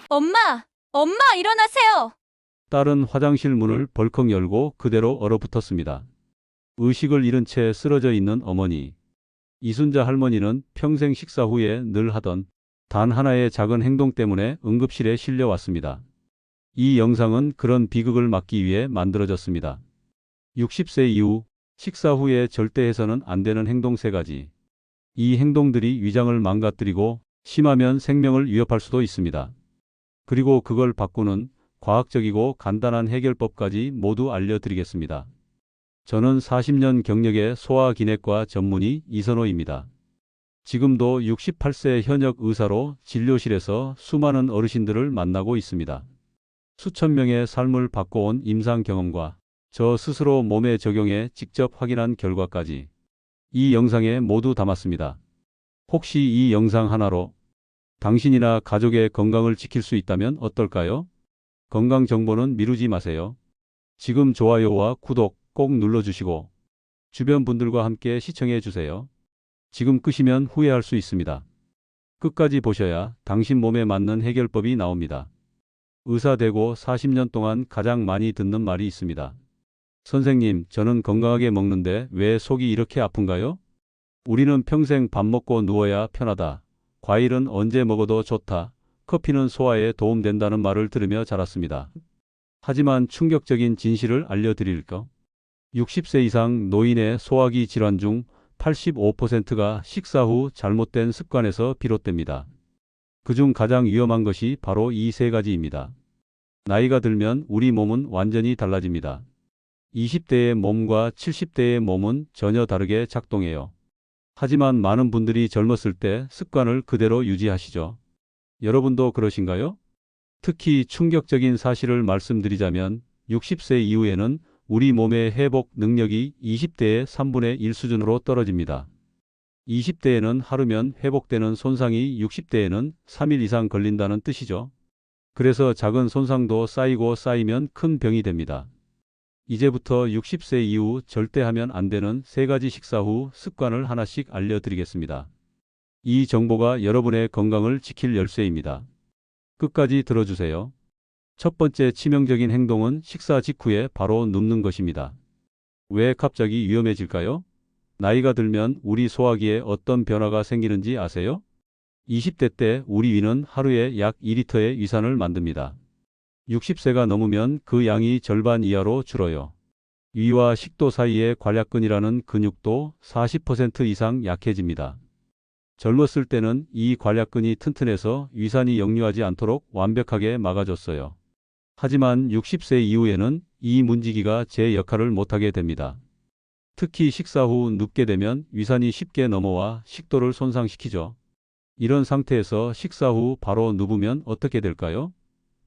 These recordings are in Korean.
엄마! 엄마, 일어나세요! 딸은 화장실 문을 벌컥 열고 그대로 얼어붙었습니다. 의식을 잃은 채 쓰러져 있는 어머니. 이순자 할머니는 평생 식사 후에 늘 하던 단 하나의 작은 행동 때문에 응급실에 실려왔습니다. 이 영상은 그런 비극을 막기 위해 만들어졌습니다. 60세 이후 식사 후에 절대 해서는 안 되는 행동 3가지. 이 행동들이 위장을 망가뜨리고 심하면 생명을 위협할 수도 있습니다. 그리고 그걸 바꾸는 과학적이고 간단한 해결법까지 모두 알려드리겠습니다. 저는 40년 경력의 소아기내과 전문의 이선호입니다. 지금도 68세 현역 의사로 진료실에서 수많은 어르신들을 만나고 있습니다. 수천 명의 삶을 바꿔온 임상 경험과 저 스스로 몸에 적용해 직접 확인한 결과까지 이 영상에 모두 담았습니다. 혹시 이 영상 하나로 당신이나 가족의 건강을 지킬 수 있다면 어떨까요? 건강 정보는 미루지 마세요. 지금 좋아요와 구독 꼭 눌러주시고 주변 분들과 함께 시청해 주세요. 지금 끄시면 후회할 수 있습니다. 끝까지 보셔야 당신 몸에 맞는 해결법이 나옵니다. 의사 되고 40년 동안 가장 많이 듣는 말이 있습니다. 선생님, 저는 건강하게 먹는데 왜 속이 이렇게 아픈가요? 우리는 평생 밥 먹고 누워야 편하다. 과일은 언제 먹어도 좋다. 커피는 소화에 도움된다는 말을 들으며 자랐습니다. 하지만 충격적인 진실을 알려드릴까? 60세 이상 노인의 소화기 질환 중 85%가 식사 후 잘못된 습관에서 비롯됩니다. 그중 가장 위험한 것이 바로 이 3가지입니다. 나이가 들면 우리 몸은 완전히 달라집니다. 20대의 몸과 70대의 몸은 전혀 다르게 작동해요. 하지만 많은 분들이 젊었을 때 습관을 그대로 유지하시죠. 여러분도 그러신가요? 특히 충격적인 사실을 말씀드리자면 60세 이후에는 우리 몸의 회복 능력이 20대의 3분의 1 수준으로 떨어집니다. 20대에는 하루면 회복되는 손상이 60대에는 3일 이상 걸린다는 뜻이죠. 그래서 작은 손상도 쌓이고 쌓이면 큰 병이 됩니다. 이제부터 60세 이후 절대 하면 안 되는 3가지 식사 후 습관을 하나씩 알려드리겠습니다. 이 정보가 여러분의 건강을 지킬 열쇠입니다. 끝까지 들어주세요. 첫 번째 치명적인 행동은 식사 직후에 바로 눕는 것입니다. 왜 갑자기 위험해질까요? 나이가 들면 우리 소화기에 어떤 변화가 생기는지 아세요? 20대 때 우리 위는 하루에 약 2리터의 위산을 만듭니다. 60세가 넘으면 그 양이 절반 이하로 줄어요. 위와 식도 사이의 관략근이라는 근육도 40% 이상 약해집니다. 젊었을 때는 이 관략근이 튼튼해서 위산이 역류하지 않도록 완벽하게 막아줬어요. 하지만 60세 이후에는 이 문지기가 제 역할을 못하게 됩니다. 특히 식사 후 눕게 되면 위산이 쉽게 넘어와 식도를 손상시키죠. 이런 상태에서 식사 후 바로 누우면 어떻게 될까요?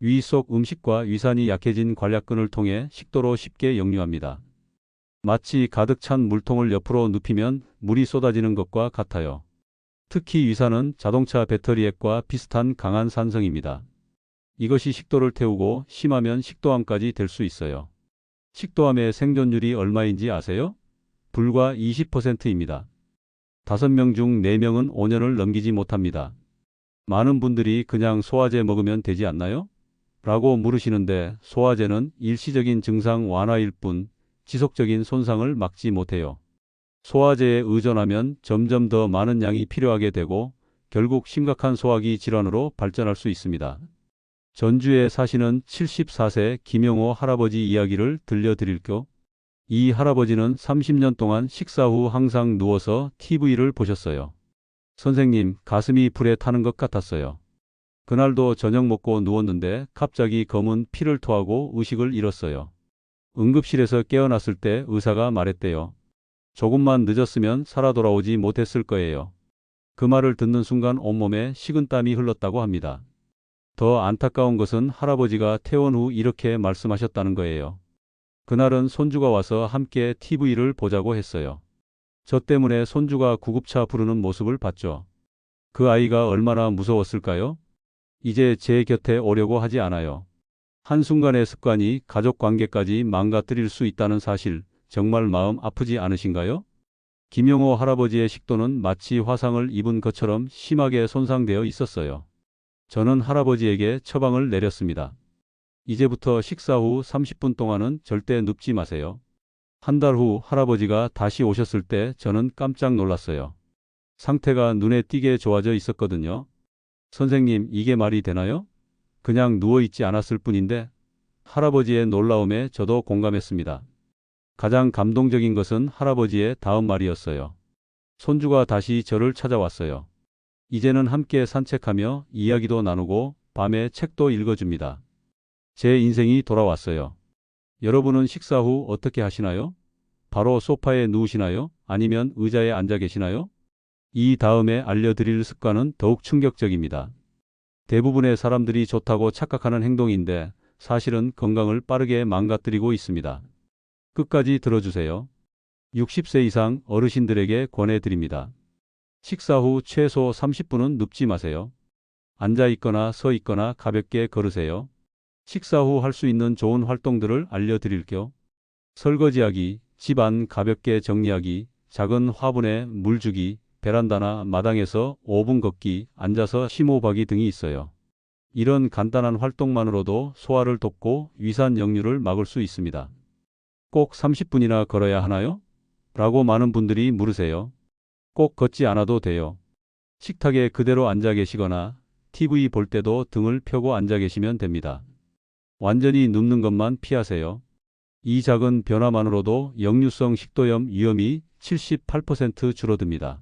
위 속 음식과 위산이 약해진 관략근을 통해 식도로 쉽게 역류합니다. 마치 가득 찬 물통을 옆으로 눕히면 물이 쏟아지는 것과 같아요. 특히 위산은 자동차 배터리액과 비슷한 강한 산성입니다. 이것이 식도를 태우고 심하면 식도암까지 될 수 있어요. 식도암의 생존율이 얼마인지 아세요? 불과 20%입니다. 5명 중 4명은 5년을 넘기지 못합니다. 많은 분들이 그냥 소화제 먹으면 되지 않나요? 라고 물으시는데 소화제는 일시적인 증상 완화일 뿐 지속적인 손상을 막지 못해요. 소화제에 의존하면 점점 더 많은 양이 필요하게 되고 결국 심각한 소화기 질환으로 발전할 수 있습니다. 전주에 사시는 74세 김영호 할아버지 이야기를 들려드릴게요. 이 할아버지는 30년 동안 식사 후 항상 누워서 TV를 보셨어요. 선생님, 가슴이 불에 타는 것 같았어요. 그날도 저녁 먹고 누웠는데 갑자기 검은 피를 토하고 의식을 잃었어요. 응급실에서 깨어났을 때 의사가 말했대요. 조금만 늦었으면 살아 돌아오지 못했을 거예요. 그 말을 듣는 순간 온몸에 식은땀이 흘렀다고 합니다. 더 안타까운 것은 할아버지가 퇴원 후 이렇게 말씀하셨다는 거예요. 그날은 손주가 와서 함께 TV를 보자고 했어요. 저 때문에 손주가 구급차 부르는 모습을 봤죠. 그 아이가 얼마나 무서웠을까요? 이제 제 곁에 오려고 하지 않아요. 한순간의 습관이 가족 관계까지 망가뜨릴 수 있다는 사실, 정말 마음 아프지 않으신가요? 김영호 할아버지의 식도는 마치 화상을 입은 것처럼 심하게 손상되어 있었어요. 저는 할아버지에게 처방을 내렸습니다. 이제부터 식사 후 30분 동안은 절대 눕지 마세요. 한 달 후 할아버지가 다시 오셨을 때 저는 깜짝 놀랐어요. 상태가 눈에 띄게 좋아져 있었거든요. 선생님, 이게 말이 되나요? 그냥 누워있지 않았을 뿐인데. 할아버지의 놀라움에 저도 공감했습니다. 가장 감동적인 것은 할아버지의 다음 말이었어요. 손주가 다시 저를 찾아왔어요. 이제는 함께 산책하며 이야기도 나누고 밤에 책도 읽어줍니다. 제 인생이 돌아왔어요. 여러분은 식사 후 어떻게 하시나요? 바로 소파에 누우시나요? 아니면 의자에 앉아 계시나요? 이 다음에 알려드릴 습관은 더욱 충격적입니다. 대부분의 사람들이 좋다고 착각하는 행동인데 사실은 건강을 빠르게 망가뜨리고 있습니다. 끝까지 들어주세요. 60세 이상 어르신들에게 권해드립니다. 식사 후 최소 30분은 눕지 마세요. 앉아 있거나 서 있거나 가볍게 걸으세요. 식사 후 할 수 있는 좋은 활동들을 알려드릴게요. 설거지하기, 집안 가볍게 정리하기, 작은 화분에 물 주기, 베란다나 마당에서 5분 걷기, 앉아서 심호흡하기 등이 있어요. 이런 간단한 활동만으로도 소화를 돕고 위산 역류를 막을 수 있습니다. 꼭 30분이나 걸어야 하나요? 라고 많은 분들이 물으세요. 꼭 걷지 않아도 돼요. 식탁에 그대로 앉아 계시거나 TV 볼 때도 등을 펴고 앉아 계시면 됩니다. 완전히 눕는 것만 피하세요. 이 작은 변화만으로도 역류성 식도염 위험이 78% 줄어듭니다.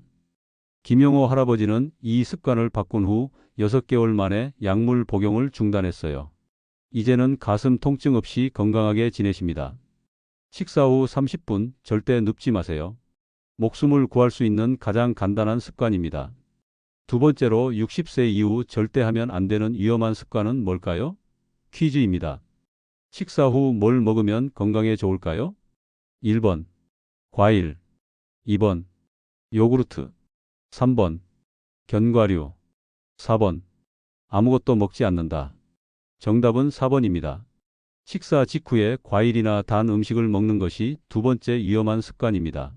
김용호 할아버지는 이 습관을 바꾼 후 6개월 만에 약물 복용을 중단했어요. 이제는 가슴 통증 없이 건강하게 지내십니다. 식사 후 30분 절대 눕지 마세요. 목숨을 구할 수 있는 가장 간단한 습관입니다. 두 번째로 60세 이후 절대 하면 안 되는 위험한 습관은 뭘까요? 퀴즈입니다. 식사 후 뭘 먹으면 건강에 좋을까요? 1번 과일, 2번 요구르트, 3번 견과류, 4번 아무것도 먹지 않는다. 정답은 4번입니다. 식사 직후에 과일이나 단 음식을 먹는 것이 두 번째 위험한 습관입니다.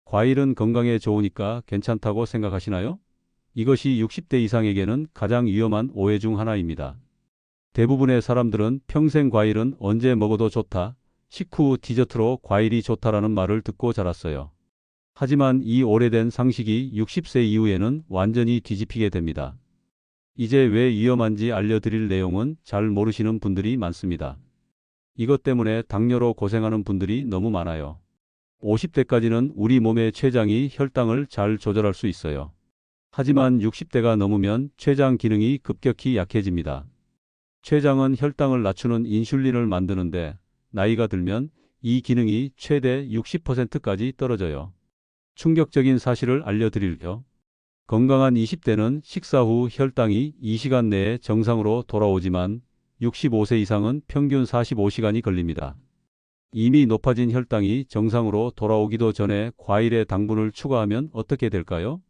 과일은 건강에 좋으니까 괜찮다고 생각하시나요? 이것이 60대 이상에게는 가장 위험한 오해 중 하나입니다. 대부분의 사람들은 평생 과일은 언제 먹어도 좋다, 식후 디저트로 과일이 좋다라는 말을 듣고 자랐어요. 하지만 이 오래된 상식이 60세 이후에는 완전히 뒤집히게 됩니다. 이제 왜 위험한지 알려드릴 내용은 잘 모르시는 분들이 많습니다. 이것 때문에 당뇨로 고생하는 분들이 너무 많아요. 50대까지는 우리 몸의 췌장이 혈당을 잘 조절할 수 있어요. 하지만 60대가 넘으면 췌장 기능이 급격히 약해집니다. 췌장은 혈당을 낮추는 인슐린을 만드는데 나이가 들면 이 기능이 최대 60%까지 떨어져요. 충격적인 사실을 알려드릴게요. 건강한 20대는 식사 후 혈당이 2시간 내에 정상으로 돌아오지만 65세 이상은 평균 45시간이 걸립니다. 이미 높아진 혈당이 정상으로 돌아오기도 전에 과일에 당분을 추가하면 어떻게 될까요?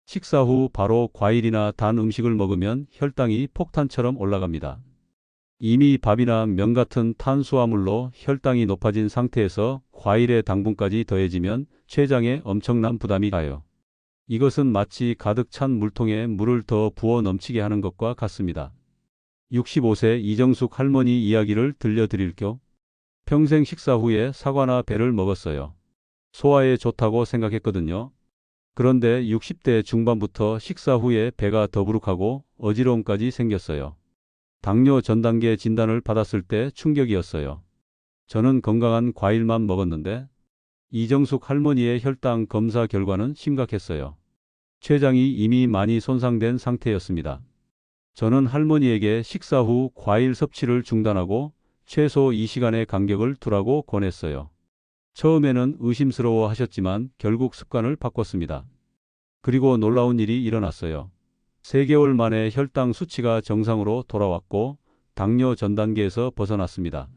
식사 후 바로 과일이나 단 음식을 먹으면 혈당이 폭탄처럼 올라갑니다. 이미 밥이나 면 같은 탄수화물로 혈당이 높아진 상태에서 과일의 당분까지 더해지면 췌장에 엄청난 부담이 가요. 이것은 마치 가득 찬 물통에 물을 더 부어 넘치게 하는 것과 같습니다. 65세 이정숙 할머니 이야기를 들려드릴게요. 평생 식사 후에 사과나 배를 먹었어요. 소화에 좋다고 생각했거든요. 그런데 60대 중반부터 식사 후에 배가 더부룩하고 어지러움까지 생겼어요. 당뇨 전 단계 진단을 받았을 때 충격이었어요. 저는 건강한 과일만 먹었는데 이정숙 할머니의 혈당 검사 결과는 심각했어요. 췌장이 이미 많이 손상된 상태였습니다. 저는 할머니에게 식사 후 과일 섭취를 중단하고 최소 2시간의 간격을 두라고 권했어요. 처음에는 의심스러워 하셨지만 결국 습관을 바꿨습니다. 그리고 놀라운 일이 일어났어요. 3개월 만에 혈당 수치가 정상으로 돌아왔고 당뇨 전 단계에서 벗어났습니다.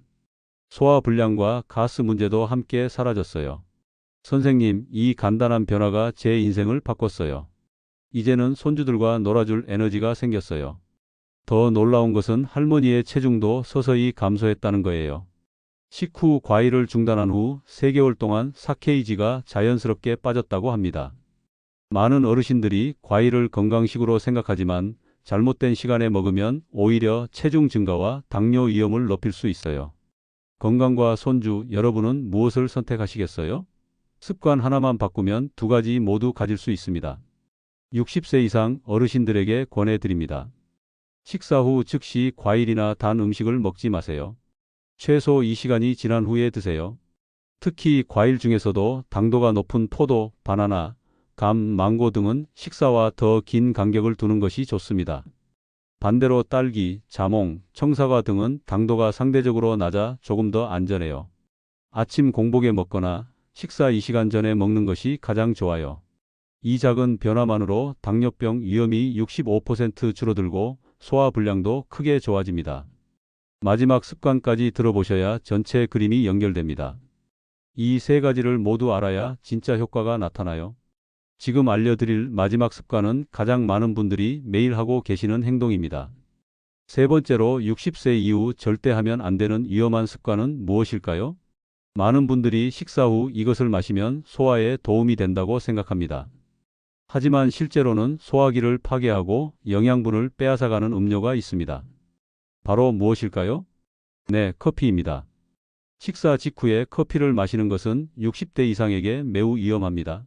소화불량과 가스 문제도 함께 사라졌어요. 선생님, 이 간단한 변화가 제 인생을 바꿨어요. 이제는 손주들과 놀아줄 에너지가 생겼어요. 더 놀라운 것은 할머니의 체중도 서서히 감소했다는 거예요. 식후 과일을 중단한 후 3개월 동안 4kg가 자연스럽게 빠졌다고 합니다. 많은 어르신들이 과일을 건강식으로 생각하지만 잘못된 시간에 먹으면 오히려 체중 증가와 당뇨 위험을 높일 수 있어요. 건강과 손주, 여러분은 무엇을 선택하시겠어요? 습관 하나만 바꾸면 두 가지 모두 가질 수 있습니다. 60세 이상 어르신들에게 권해드립니다. 식사 후 즉시 과일이나 단 음식을 먹지 마세요. 최소 2시간이 지난 후에 드세요. 특히 과일 중에서도 당도가 높은 포도, 바나나, 감, 망고 등은 식사와 더 긴 간격을 두는 것이 좋습니다. 반대로 딸기, 자몽, 청사과 등은 당도가 상대적으로 낮아 조금 더 안전해요. 아침 공복에 먹거나 식사 2시간 전에 먹는 것이 가장 좋아요. 이 작은 변화만으로 당뇨병 위험이 65% 줄어들고 소화불량도 크게 좋아집니다. 마지막 습관까지 들어보셔야 전체 그림이 연결됩니다. 이 세 가지를 모두 알아야 진짜 효과가 나타나요. 지금 알려드릴 마지막 습관은 가장 많은 분들이 매일 하고 계시는 행동입니다. 세 번째로 60세 이후 절대 하면 안 되는 위험한 습관은 무엇일까요? 많은 분들이 식사 후 이것을 마시면 소화에 도움이 된다고 생각합니다. 하지만 실제로는 소화기를 파괴하고 영양분을 빼앗아가는 음료가 있습니다. 바로 무엇일까요? 네, 커피입니다. 식사 직후에 커피를 마시는 것은 60대 이상에게 매우 위험합니다.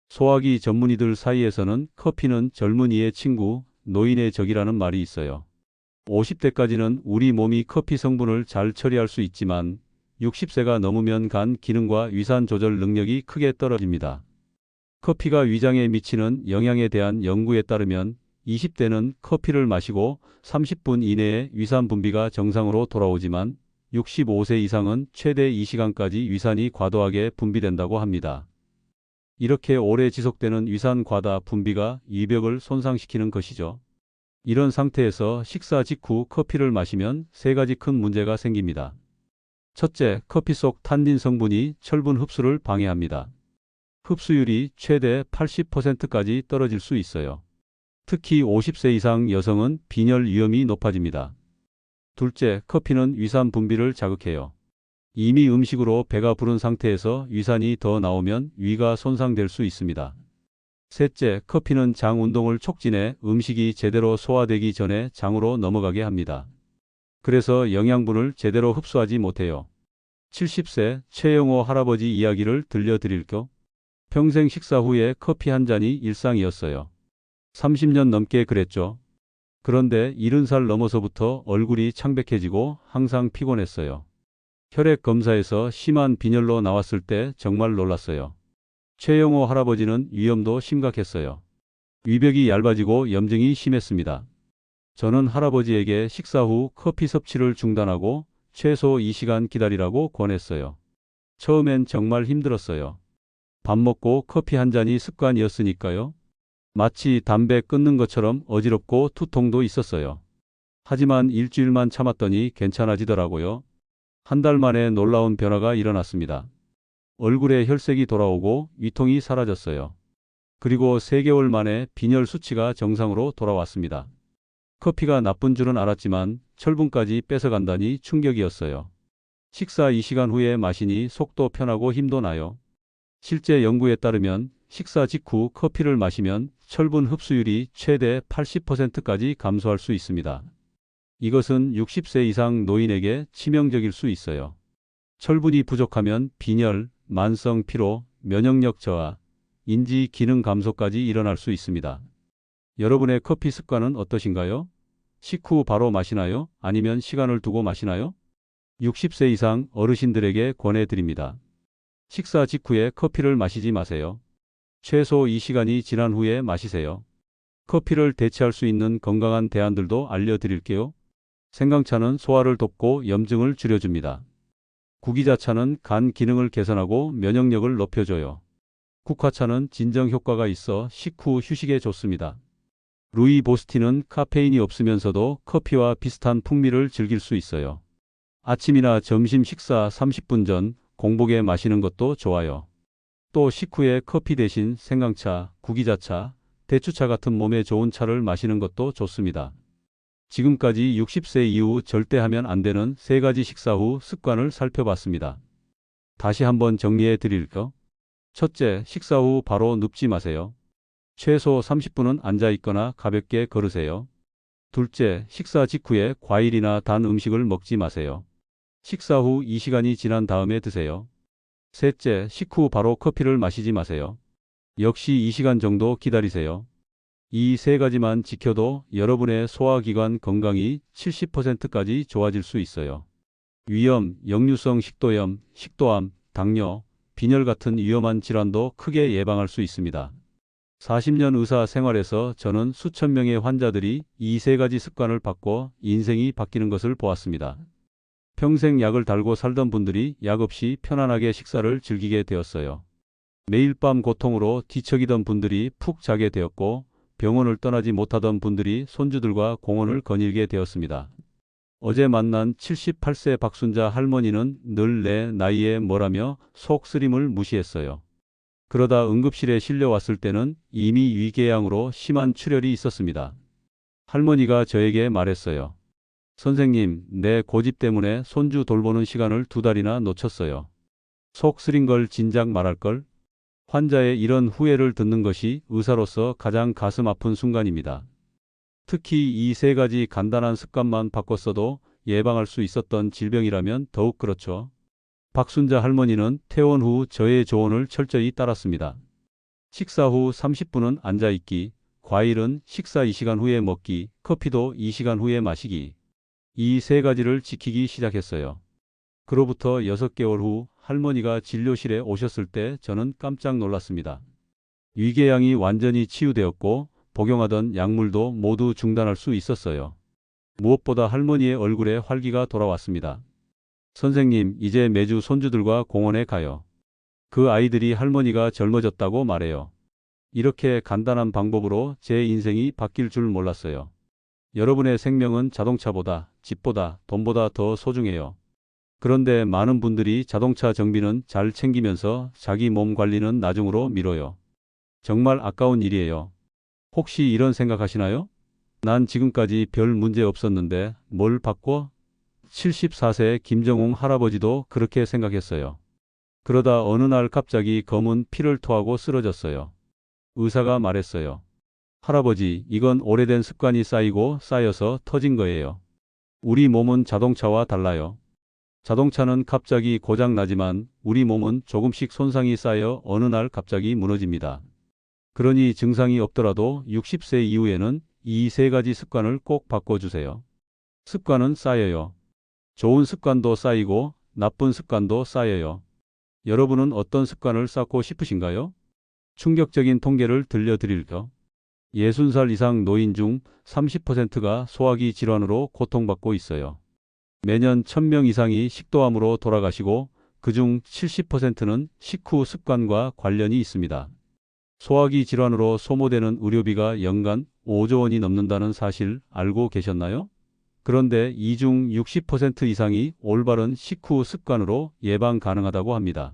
소화기 전문의들 사이에서는 커피는 젊은이의 친구, 노인의 적이라는 말이 있어요. 50대까지는 우리 몸이 커피 성분을 잘 처리할 수 있지만 60세가 넘으면 간 기능과 위산 조절 능력이 크게 떨어집니다. 커피가 위장에 미치는 영향에 대한 연구에 따르면 20대는 커피를 마시고 30분 이내에 위산 분비가 정상으로 돌아오지만 65세 이상은 최대 2시간까지 위산이 과도하게 분비된다고 합니다. 이렇게 오래 지속되는 위산 과다 분비가 위벽을 손상시키는 것이죠. 이런 상태에서 식사 직후 커피를 마시면 세 가지 큰 문제가 생깁니다. 첫째, 커피 속 탄닌 성분이 철분 흡수를 방해합니다. 흡수율이 최대 80%까지 떨어질 수 있어요. 특히 50세 이상 여성은 빈혈 위험이 높아집니다. 둘째, 커피는 위산 분비를 자극해요. 이미 음식으로 배가 부른 상태에서 위산이 더 나오면 위가 손상될 수 있습니다. 셋째, 커피는 장 운동을 촉진해 음식이 제대로 소화되기 전에 장으로 넘어가게 합니다. 그래서 영양분을 제대로 흡수하지 못해요. 70세 최영호 할아버지 이야기를 들려드릴게요. 평생 식사 후에 커피 한 잔이 일상이었어요. 30년 넘게 그랬죠. 그런데 70살 넘어서부터 얼굴이 창백해지고 항상 피곤했어요. 혈액 검사에서 심한 빈혈로 나왔을 때 정말 놀랐어요. 최영호 할아버지는 위염도 심각했어요. 위벽이 얇아지고 염증이 심했습니다. 저는 할아버지에게 식사 후 커피 섭취를 중단하고 최소 2시간 기다리라고 권했어요. 처음엔 정말 힘들었어요. 밥 먹고 커피 한 잔이 습관이었으니까요. 마치 담배 끊는 것처럼 어지럽고 두통도 있었어요. 하지만 일주일만 참았더니 괜찮아지더라고요. 한 달 만에 놀라운 변화가 일어났습니다. 얼굴에 혈색이 돌아오고 위통이 사라졌어요. 그리고 3개월 만에 빈혈 수치가 정상으로 돌아왔습니다. 커피가 나쁜 줄은 알았지만 철분까지 뺏어간다니 충격이었어요. 식사 2시간 후에 마시니 속도 편하고 힘도 나요. 실제 연구에 따르면 식사 직후 커피를 마시면 철분 흡수율이 최대 80%까지 감소할 수 있습니다. 이것은 60세 이상 노인에게 치명적일 수 있어요. 철분이 부족하면 빈혈, 만성 피로, 면역력 저하, 인지 기능 감소까지 일어날 수 있습니다. 여러분의 커피 습관은 어떠신가요? 식후 바로 마시나요? 아니면 시간을 두고 마시나요? 60세 이상 어르신들에게 권해드립니다. 식사 직후에 커피를 마시지 마세요. 최소 2시간이 지난 후에 마시세요. 커피를 대체할 수 있는 건강한 대안들도 알려드릴게요. 생강차는 소화를 돕고 염증을 줄여줍니다. 구기자차는 간 기능을 개선하고 면역력을 높여줘요. 국화차는 진정 효과가 있어 식후 휴식에 좋습니다. 루이보스티는 카페인이 없으면서도 커피와 비슷한 풍미를 즐길 수 있어요. 아침이나 점심 식사 30분 전 공복에 마시는 것도 좋아요. 또 식후에 커피 대신 생강차, 구기자차, 대추차 같은 몸에 좋은 차를 마시는 것도 좋습니다. 지금까지 60세 이후 절대 하면 안 되는 3가지 식사 후 습관을 살펴봤습니다. 다시 한번 정리해 드릴게요. 첫째, 식사 후 바로 눕지 마세요. 최소 30분은 앉아 있거나 가볍게 걸으세요. 둘째, 식사 직후에 과일이나 단 음식을 먹지 마세요. 식사 후 2시간이 지난 다음에 드세요. 셋째, 식후 바로 커피를 마시지 마세요. 역시 2시간 정도 기다리세요. 이 세 가지만 지켜도 여러분의 소화기관 건강이 70%까지 좋아질 수 있어요. 위염, 역류성 식도염, 식도암, 당뇨, 빈혈 같은 위험한 질환도 크게 예방할 수 있습니다. 40년 의사 생활에서 저는 수천 명의 환자들이 이 세 가지 습관을 바꿔 인생이 바뀌는 것을 보았습니다. 평생 약을 달고 살던 분들이 약 없이 편안하게 식사를 즐기게 되었어요. 매일 밤 고통으로 뒤척이던 분들이 푹 자게 되었고, 병원을 떠나지 못하던 분들이 손주들과 공원을 거닐게 되었습니다. 어제 만난 78세 박순자 할머니는 늘 내 나이에 뭐라며 속쓰림을 무시했어요. 그러다 응급실에 실려왔을 때는 이미 위궤양으로 심한 출혈이 있었습니다. 할머니가 저에게 말했어요. 선생님, 내 고집 때문에 손주 돌보는 시간을 2달이나 놓쳤어요. 속 쓰린 걸 진작 말할걸? 환자의 이런 후회를 듣는 것이 의사로서 가장 가슴 아픈 순간입니다. 특히 이 세 가지 간단한 습관만 바꿨어도 예방할 수 있었던 질병이라면 더욱 그렇죠. 박순자 할머니는 퇴원 후 저의 조언을 철저히 따랐습니다. 식사 후 30분은 앉아있기, 과일은 식사 2시간 후에 먹기, 커피도 2시간 후에 마시기. 이 세 가지를 지키기 시작했어요. 그로부터 6개월 후 할머니가 진료실에 오셨을 때 저는 깜짝 놀랐습니다. 위궤양이 완전히 치유되었고 복용하던 약물도 모두 중단할 수 있었어요. 무엇보다 할머니의 얼굴에 활기가 돌아왔습니다. 선생님, 이제 매주 손주들과 공원에 가요. 그 아이들이 할머니가 젊어졌다고 말해요. 이렇게 간단한 방법으로 제 인생이 바뀔 줄 몰랐어요. 여러분의 생명은 자동차보다, 집보다, 돈보다 더 소중해요. 그런데 많은 분들이 자동차 정비는 잘 챙기면서 자기 몸 관리는 나중으로 미뤄요. 정말 아까운 일이에요. 혹시 이런 생각하시나요? 난 지금까지 별 문제 없었는데 뭘 바꿔? 74세 김정웅 할아버지도 그렇게 생각했어요. 그러다 어느 날 갑자기 검은 피를 토하고 쓰러졌어요. 의사가 말했어요. 할아버지, 이건 오래된 습관이 쌓이고 쌓여서 터진 거예요. 우리 몸은 자동차와 달라요. 자동차는 갑자기 고장 나지만 우리 몸은 조금씩 손상이 쌓여 어느 날 갑자기 무너집니다. 그러니 증상이 없더라도 60세 이후에는 이 세 가지 습관을 꼭 바꿔주세요. 습관은 쌓여요. 좋은 습관도 쌓이고 나쁜 습관도 쌓여요. 여러분은 어떤 습관을 쌓고 싶으신가요? 충격적인 통계를 들려드릴게요. 60살 이상 노인 중 30%가 소화기 질환으로 고통받고 있어요. 매년 1000명 이상이 식도암으로 돌아가시고 그중 70%는 식후 습관과 관련이 있습니다. 소화기 질환으로 소모되는 의료비가 연간 5조 원이 넘는다는 사실 알고 계셨나요? 그런데 이 중 60% 이상이 올바른 식후 습관으로 예방 가능하다고 합니다.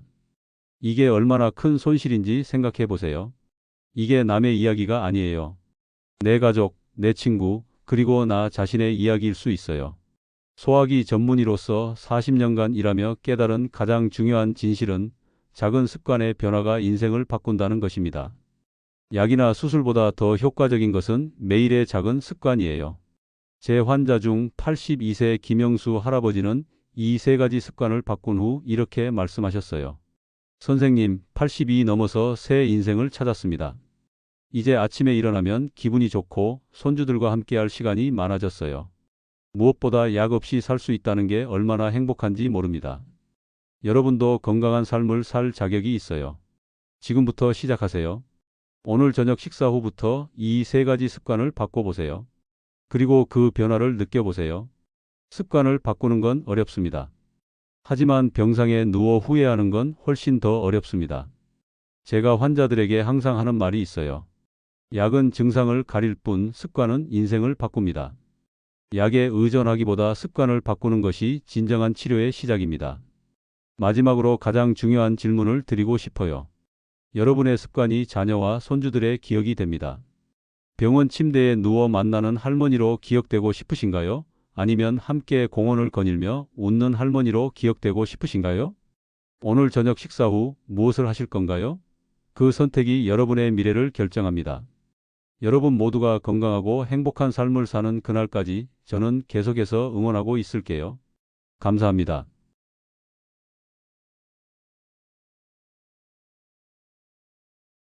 이게 얼마나 큰 손실인지 생각해 보세요. 이게 남의 이야기가 아니에요. 내 가족, 내 친구, 그리고 나 자신의 이야기일 수 있어요. 소화기 전문의로서 40년간 일하며 깨달은 가장 중요한 진실은 작은 습관의 변화가 인생을 바꾼다는 것입니다. 약이나 수술보다 더 효과적인 것은 매일의 작은 습관이에요. 제 환자 중 82세 김영수 할아버지는 이 세 가지 습관을 바꾼 후 이렇게 말씀하셨어요. 선생님, 80이 넘어서 새 인생을 찾았습니다. 이제 아침에 일어나면 기분이 좋고 손주들과 함께할 시간이 많아졌어요. 무엇보다 약 없이 살 수 있다는 게 얼마나 행복한지 모릅니다. 여러분도 건강한 삶을 살 자격이 있어요. 지금부터 시작하세요. 오늘 저녁 식사 후부터 이 세 가지 습관을 바꿔보세요. 그리고 그 변화를 느껴보세요. 습관을 바꾸는 건 어렵습니다. 하지만 병상에 누워 후회하는 건 훨씬 더 어렵습니다. 제가 환자들에게 항상 하는 말이 있어요. 약은 증상을 가릴 뿐 습관은 인생을 바꿉니다. 약에 의존하기보다 습관을 바꾸는 것이 진정한 치료의 시작입니다. 마지막으로 가장 중요한 질문을 드리고 싶어요. 여러분의 습관이 자녀와 손주들의 기억이 됩니다. 병원 침대에 누워 만나는 할머니로 기억되고 싶으신가요? 아니면 함께 공원을 거닐며 웃는 할머니로 기억되고 싶으신가요? 오늘 저녁 식사 후 무엇을 하실 건가요? 그 선택이 여러분의 미래를 결정합니다. 여러분 모두가 건강하고 행복한 삶을 사는 그날까지 저는 계속해서 응원하고 있을게요. 감사합니다.